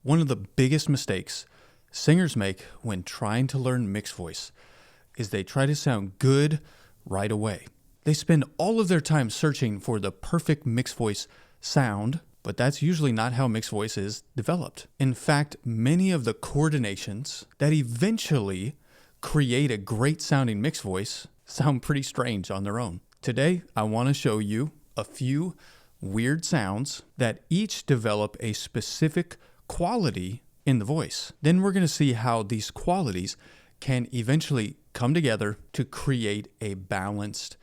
One of the biggest mistakes singers make when trying to learn mixed voice is they try to sound good right away. They spend all of their time searching for the perfect mixed voice sound, but that's usually not how mixed voice is developed. In fact, many of the coordinations that eventually create a great sounding mixed voice sound pretty strange on their own. Today, I want to show you a few weird sounds that each develop a specific quality in the voice. Then we're going to see how these qualities can eventually come together to create a balanced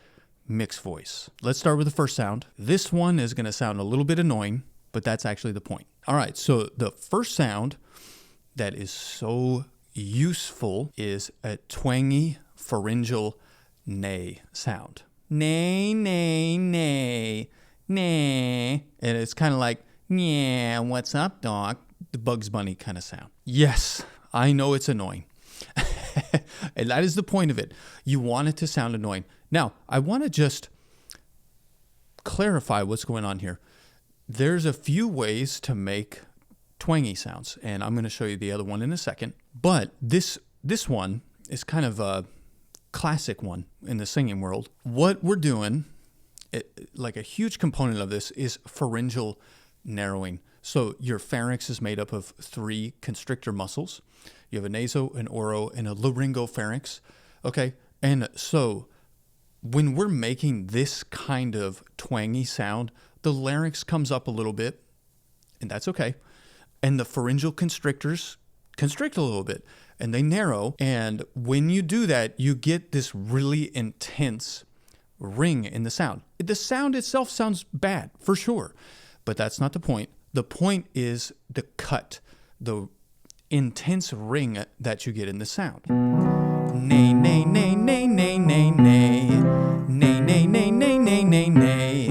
mixed voice. Let's start with the first sound. This one is going to sound a little bit annoying, but that's actually the point. All right, so the first sound that is so useful is a twangy pharyngeal neigh sound. Neigh, neigh, neigh, neigh. And it's kind of like, yeah, what's up, dog? The Bugs Bunny kind of sound. Yes, I know it's annoying. And that is the point of it. You want it to sound annoying. Now, I want to just clarify what's going on here. There's a few ways to make twangy sounds, and I'm going to show you the other one in a second. But this one is kind of a classic one in the singing world. What we're doing, like a huge component of this, is pharyngeal narrowing. So your pharynx is made up of 3 constrictor muscles. You have a naso, an oro, and a laryngopharynx. Okay, and so when we're making this kind of twangy sound, the larynx comes up a little bit, and that's okay. And the pharyngeal constrictors constrict a little bit, and they narrow. And when you do that, you get this really intense ring in the sound. The sound itself sounds bad, for sure, but that's not the point. The point is the cut, the intense ring that you get in the sound. Neigh, neigh, neigh, neigh, neigh, neigh, neigh. Neigh, neigh, neigh, neigh, neigh, neigh, neigh.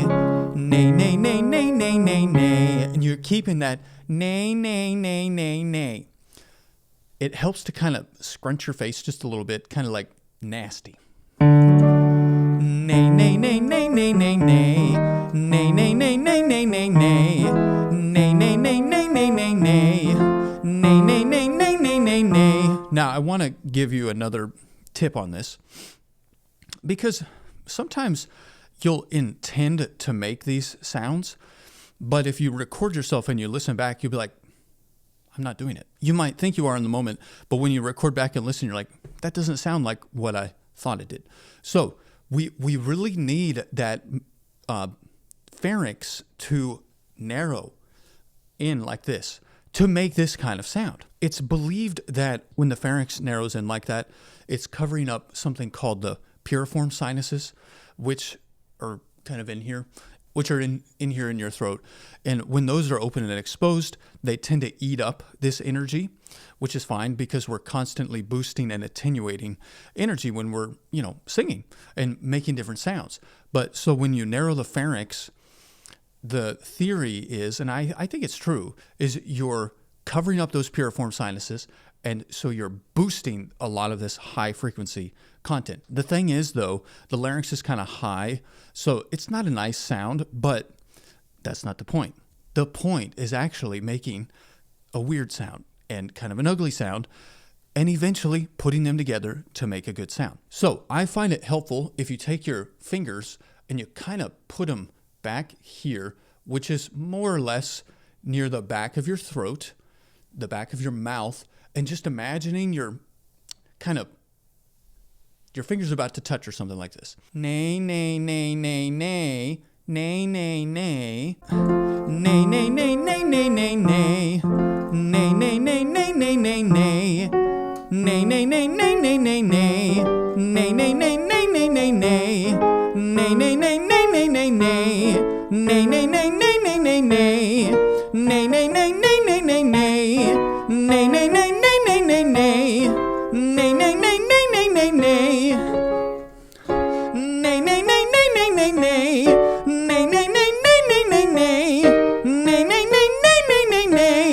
Neigh, neigh, neigh, neigh, neigh, neigh, neigh. And you're keeping that neigh, neigh, neigh, neigh, neigh. It helps to kind of scrunch your face just a little bit, kind of like nasty. Neigh, neigh, neigh, neigh, neigh, neigh, neigh. Neigh, neigh, neigh, neigh, neigh, neigh, neigh. Neigh, neigh, neigh, neigh, neigh, neigh, neigh. Neigh, neigh, neigh, neigh, neigh, neigh, neigh. Now, I want to give you another tip on this, because sometimes you'll intend to make these sounds, but if you record yourself and you listen back, you'll be like, I'm not doing it. You might think you are in the moment, but when you record back and listen, you're like, that doesn't sound like what I thought it did. So we really need that pharynx to narrow in like this to make this kind of sound. It's believed that when the pharynx narrows in like that, it's covering up something called the piriform sinuses, which are kind of in here, which are in here in your throat. And when those are open and exposed, they tend to eat up this energy, which is fine because we're constantly boosting and attenuating energy when we're, singing and making different sounds. But so when you narrow the pharynx, the theory is, and I think it's true, is you're covering up those piriform sinuses, and so you're boosting a lot of this high frequency content. The thing is, though, the larynx is kind of high, so it's not a nice sound, but that's not the point. The point is actually making a weird sound and kind of an ugly sound, and eventually putting them together to make a good sound. So I find it helpful if you take your fingers and you kind of put them back here, which is more or less near the back of your throat, the back of your mouth, and just imagining your fingers about to touch or something like this. Neigh, neigh, neigh, neigh, neigh. Neigh, neigh, neigh. Neigh, neigh, neigh, neigh, neigh, neigh, neigh. Neigh, neigh, neigh, neigh, neigh, neigh, neigh. Neigh, neigh, neigh, neigh, neigh, neigh, neigh. Neigh, neigh, neigh, neigh, neigh, neigh, neigh. Neigh, neigh, neigh, neigh, neigh, neigh, neigh. Neigh, neigh, neigh, neigh, neigh, neigh, neigh. Neigh, neigh, neigh, neigh, neigh, neigh, neigh. Neigh, neigh, neigh, neigh, neigh, neigh, neigh. Neigh, neigh, neigh, neigh, neigh, neigh, neigh. Neigh, neigh, neigh, neigh, neigh, neigh, neigh. Neigh, neigh, neigh, neigh, neigh, neigh, neigh. Neigh, neigh, neigh, neigh, neigh, neigh, neigh.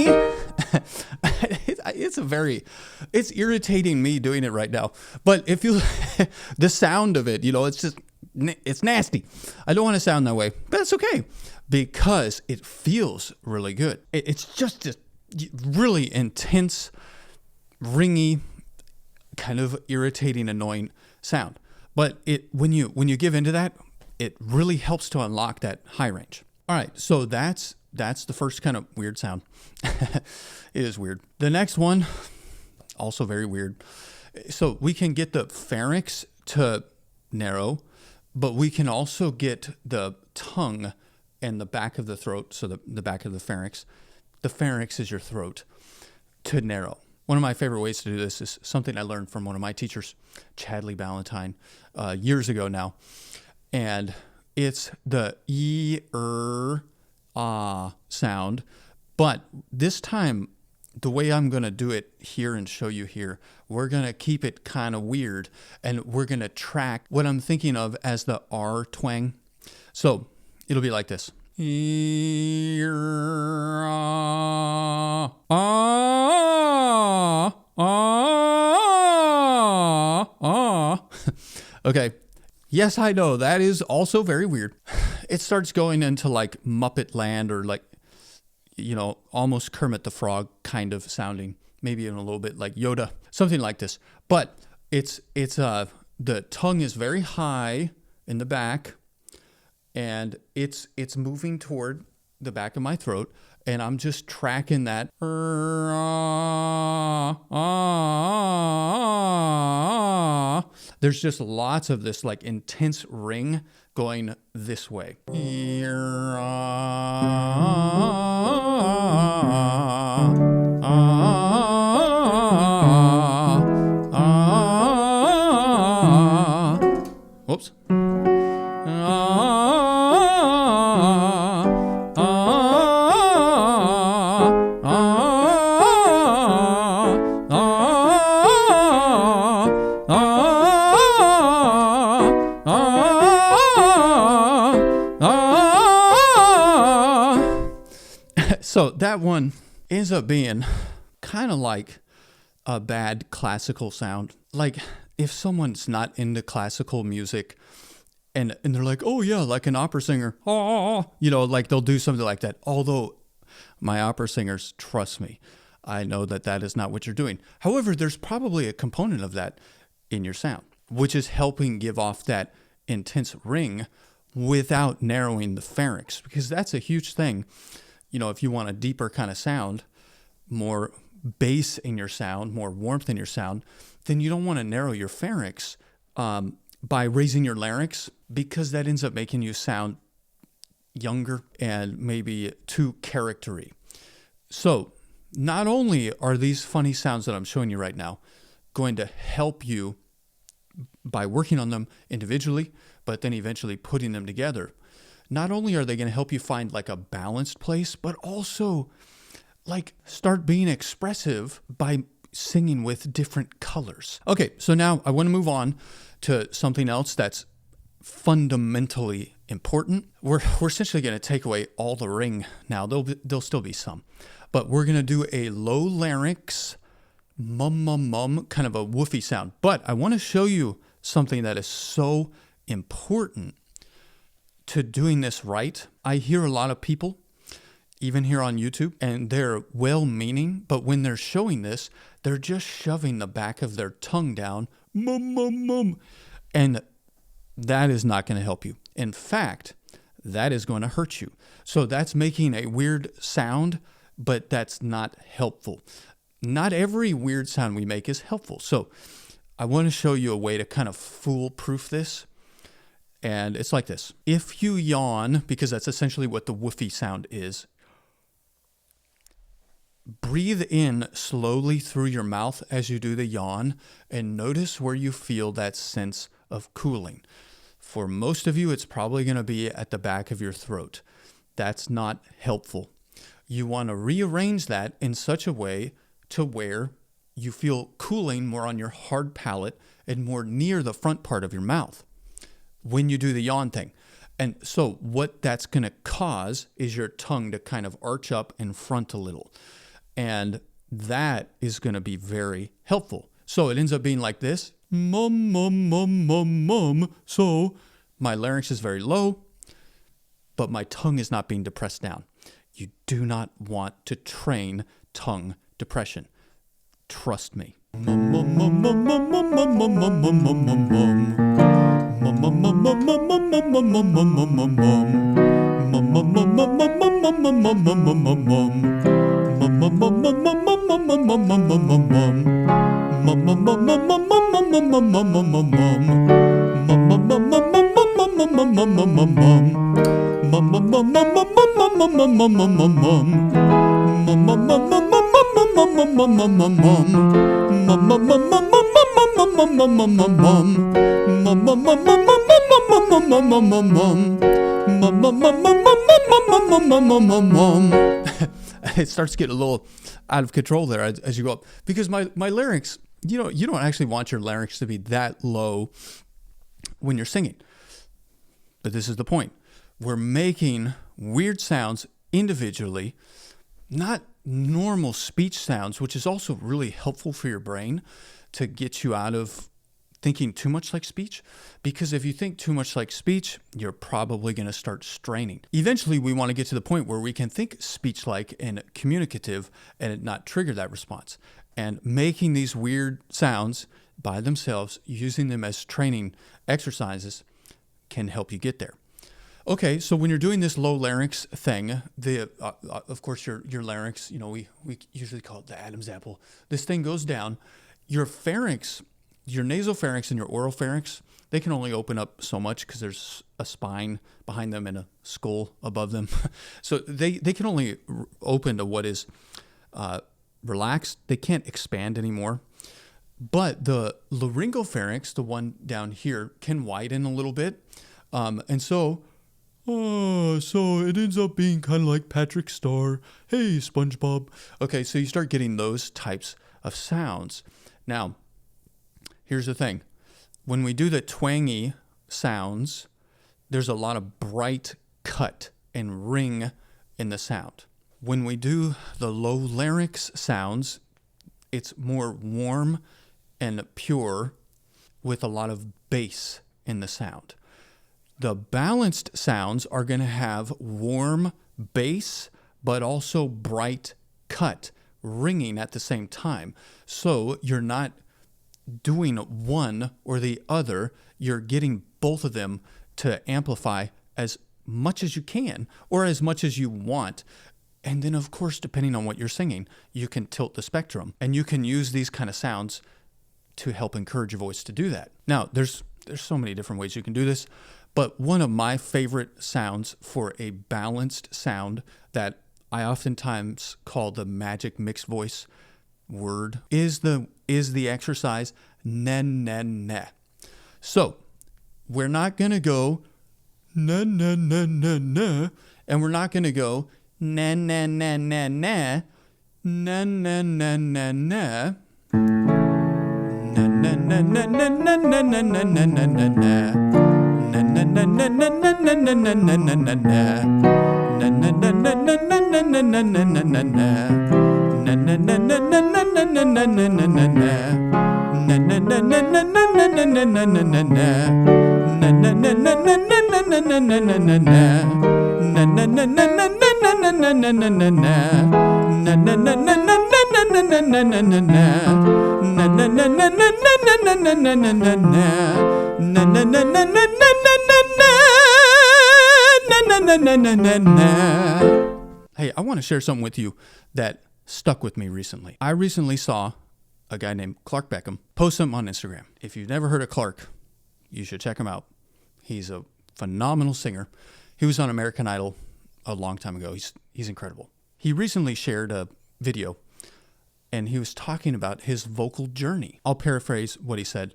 It's irritating me doing it right now. But if you, the sound of it, it's nasty. I don't want to sound that way, but that's okay because it feels really good. It's just really intense, ringy, kind of irritating, annoying sound. But when you give into that, it really helps to unlock that high range. All right, so that's the first kind of weird sound. It is weird. The next one, also very weird. So we can get the pharynx to narrow, but we can also get the tongue and the back of the throat, so the back of the pharynx is your throat, to narrow. One of my favorite ways to do this is something I learned from one of my teachers, Chadley Ballantyne, years ago now. And it's the ah sound. But this time, the way I'm going to do it here and show you here, we're going to keep it kind of weird. And we're going to track what I'm thinking of as the R-twang. So it'll be like this. Okay. Yes, I know. That is also very weird. It starts going into like Muppet Land, or like, almost Kermit the Frog kind of sounding. Maybe even a little bit like Yoda, something like this. But it's the tongue is very high in the back, and it's moving toward the back of my throat, and I'm just tracking that. There's just lots of this like intense ring going this way. Whoops. So that one ends up being kind of like a bad classical sound. Like if someone's not into classical music and they're like, oh yeah, like an opera singer, like they'll do something like that. Although my opera singers, trust me, I know that is not what you're doing. However, there's probably a component of that in your sound, which is helping give off that intense ring without narrowing the pharynx, because that's a huge thing. If you want a deeper kind of sound, more bass in your sound, more warmth in your sound, then you don't want to narrow your pharynx by raising your larynx, because that ends up making you sound younger and maybe too charactery. So not only are these funny sounds that I'm showing you right now going to help you by working on them individually, but then eventually putting them together, not only are they going to help you find like a balanced place, but also like start being expressive by singing with different colors. Okay, so now I want to move on to something else that's fundamentally important. We're essentially going to take away all the ring now. There'll still be some, but we're going to do a low larynx, mumm, mumm, mumm, kind of a woofy sound. But I want to show you something that is so important to doing this right. I hear a lot of people, even here on YouTube, and they're well-meaning, but when they're showing this, they're just shoving the back of their tongue down, mum, mum, mum, and that is not going to help you. In fact, that is going to hurt you. So that's making a weird sound, but that's not helpful. Not every weird sound we make is helpful. So I want to show you a way to kind of foolproof this. And it's like this. If you yawn, because that's essentially what the woofy sound is, breathe in slowly through your mouth as you do the yawn, and notice where you feel that sense of cooling. For most of you, it's probably going to be at the back of your throat. That's not helpful. You want to rearrange that in such a way to where you feel cooling more on your hard palate and more near the front part of your mouth when you do the yawn thing. And so what that's going to cause is your tongue to kind of arch up and front a little. And that is going to be very helpful. So it ends up being like this. Mum, mum, mum, mum, mum. So my larynx is very low, but my tongue is not being depressed down. You do not want to train tongue depression. Trust me. It starts getting a little out of control there as you go up, because my larynx, you don't actually want your larynx to be that low when you're singing. But this is the point. We're making weird sounds individually, not normal speech sounds, which is also really helpful for your brain to get you out of thinking too much like speech. Because if you think too much like speech, you're probably going to start straining. Eventually, we want to get to the point where we can think speech-like and communicative and it not trigger that response. And making these weird sounds by themselves, using them as training exercises, can help you get there. Okay, so when you're doing this low larynx thing, of course your larynx, we usually call it the Adam's apple. This thing goes down. Your pharynx, your nasopharynx and your oropharynx, they can only open up so much because there's a spine behind them and a skull above them. So they can only open to what is relaxed. They can't expand anymore. But the laryngopharynx, the one down here, can widen a little bit. So it ends up being kind of like Patrick Star. Hey, SpongeBob. Okay, so you start getting those types of sounds. Now, here's the thing. When we do the twangy sounds, there's a lot of bright cut and ring in the sound. When we do the low larynx sounds, it's more warm and pure with a lot of bass in the sound. The balanced sounds are going to have warm bass, but also bright cut, ringing at the same time. So you're not doing one or the other. You're getting both of them to amplify as much as you can or as much as you want. And then, of course, depending on what you're singing, you can tilt the spectrum. And you can use these kind of sounds to help encourage your voice to do that. Now, there's so many different ways you can do this. But one of my favorite sounds for a balanced sound that I oftentimes call the magic mixed voice word is the exercise neigh, neigh, neigh. So we're not going to go neigh, neigh, neigh, neigh, neigh, and we're not going to go neigh, neigh, neigh, neigh, neigh, neigh, neigh, neigh, neigh, neigh. Hey, I want to share something with you that stuck with me recently. I recently saw a guy named Clark Beckham post something on Instagram. If you've never heard of Clark, you should check him out. He's a phenomenal singer. He was on American Idol a long time ago. He's incredible. He recently shared a video, and he was talking about his vocal journey. I'll paraphrase what he said,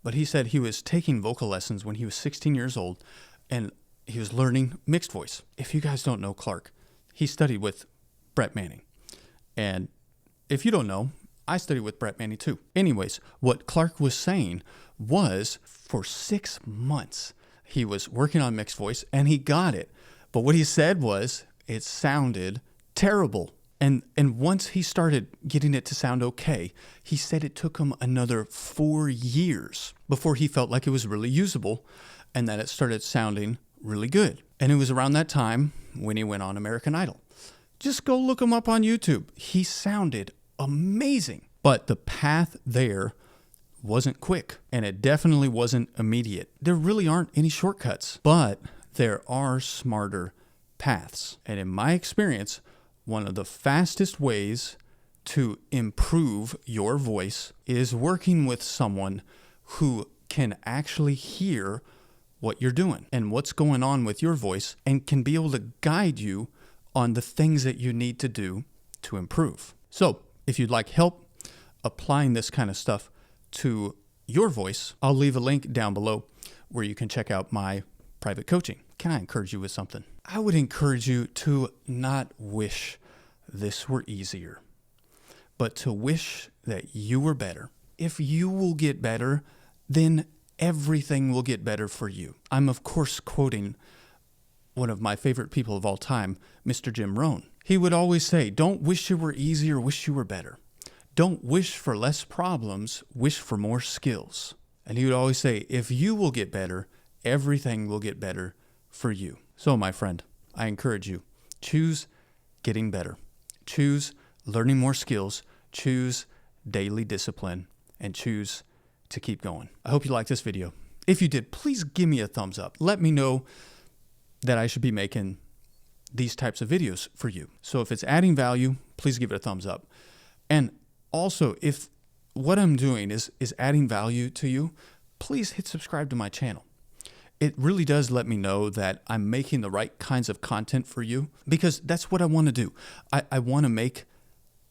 but he said he was taking vocal lessons when he was 16 years old, and he was learning mixed voice. If you guys don't know Clark, he studied with Brett Manning. And if you don't know, I studied with Brett Manning too. Anyways, what Clark was saying was for 6 months, he was working on mixed voice and he got it. But what he said was it sounded terrible. And once he started getting it to sound okay, he said it took him another 4 years before he felt like it was really usable and that it started sounding really good. And it was around that time when he went on American Idol. Just go look him up on YouTube. He sounded amazing. But the path there wasn't quick, and it definitely wasn't immediate. There really aren't any shortcuts, but there are smarter paths. And in my experience, one of the fastest ways to improve your voice is working with someone who can actually hear what you're doing and what's going on with your voice and can be able to guide you on the things that you need to do to improve. So if you'd like help applying this kind of stuff to your voice, I'll leave a link down below where you can check out my private coaching. Can I encourage you with something? I would encourage you to not wish this were easier, but to wish that you were better. If you will get better, then everything will get better for you. I'm, of course, quoting one of my favorite people of all time, Mr. Jim Rohn. He would always say, don't wish you were easier, wish you were better. Don't wish for less problems, wish for more skills. And he would always say, if you will get better, everything will get better for you. So, my friend, I encourage you, choose getting better. Choose learning more skills. Choose daily discipline. And choose to keep going. I hope you liked this video. If you did, please give me a thumbs up. Let me know that I should be making these types of videos for you. So if it's adding value, please give it a thumbs up. And also, if what I'm doing is adding value to you, please hit subscribe to my channel. It really does let me know that I'm making the right kinds of content for you, because that's what I want to do. I want to make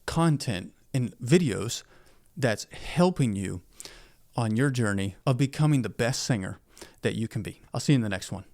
content in videos that's helping you on your journey of becoming the best singer that you can be. I'll see you in the next one.